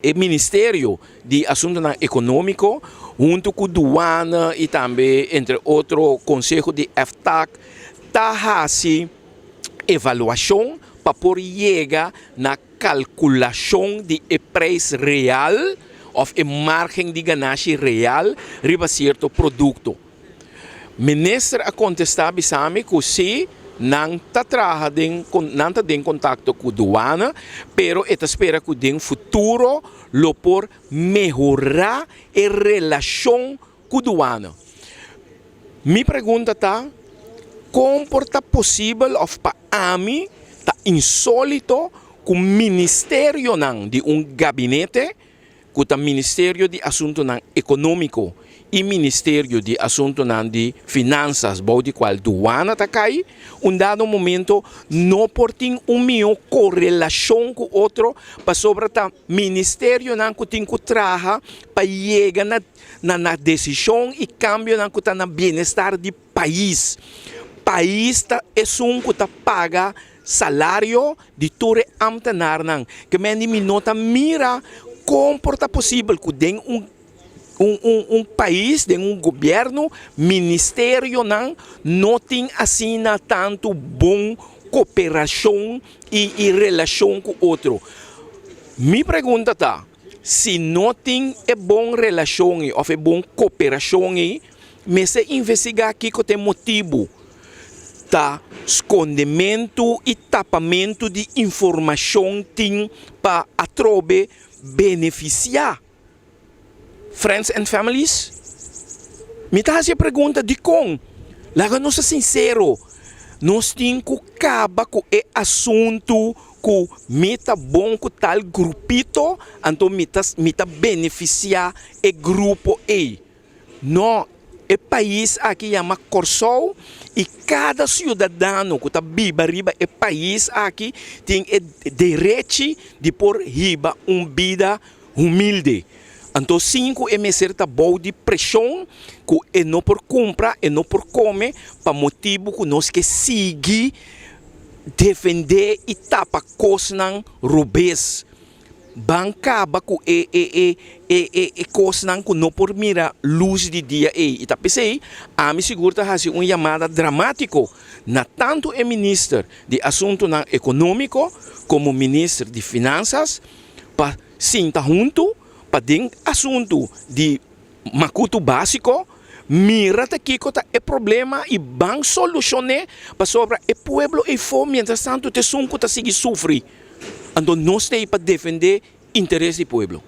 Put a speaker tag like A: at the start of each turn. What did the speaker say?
A: O Ministério de Assuntos Econômicos, junto com a Aduana e também, entre outros, o Conselho de FTAC, está fazendo avaliação para poder chegar na calculação de preço real ou a margem de ganância real riba certo produto. O ministro a contestar bisame que se não está em contato com a aduana, pero está espera que no futuro lo por melhorar a relação com a aduana. Minha pergunta está, como é possível ou para mim está insólito que o ministério de gabinete, que o Ministério de Assuntos Econômicos e Ministério de Assuntos de Finanças, de qual aduana está cai, dado momento não tem melhor correlação com o outro, para sobre o Ministério que tem que trabalhar para chegar na decisão e cambio que está no bem-estar do país. O país é que paga salário de todo ambtenaar, que me nota mira como é possível que tem país, tem governo, ministério não tem assim tanto bom cooperação e relação com o outro. Minha pergunta está, se não tem boa relação ou boa cooperação, mas se investigar aqui que tem motivo, tá escondimento e tapamento de informação tem para atrobe beneficiar friends and families? Me está fazendo a pergunta de como? Laga nós sincero, nós temos que acabar com o assunto que me está bom com tal grupito, então me está beneficiar o grupo A. Não, o país aqui chama Corsol e cada cidadão que está vivo riba o país aqui tem o direito de pôr riba vida humilde. Então, 5 é certa boa de pressão que é não por comprar, é não por comer, para motivo que nós que seguir defender e tapar coisas rubês. Bancaba com coisas que não por mirar luz de dia. E tá pensei, a me seguro que fazer uma chamada dramática na tanto o ministro de Assuntos Econômicos como o ministro de Finanças para sentar junto para dentro assunto de macuto básico, mira aqui que é problema e vão solucionar para sobre o povo e fome, mientras tanto te sunco tá seguir sofrer. Então nós temos para defender interesse do povo.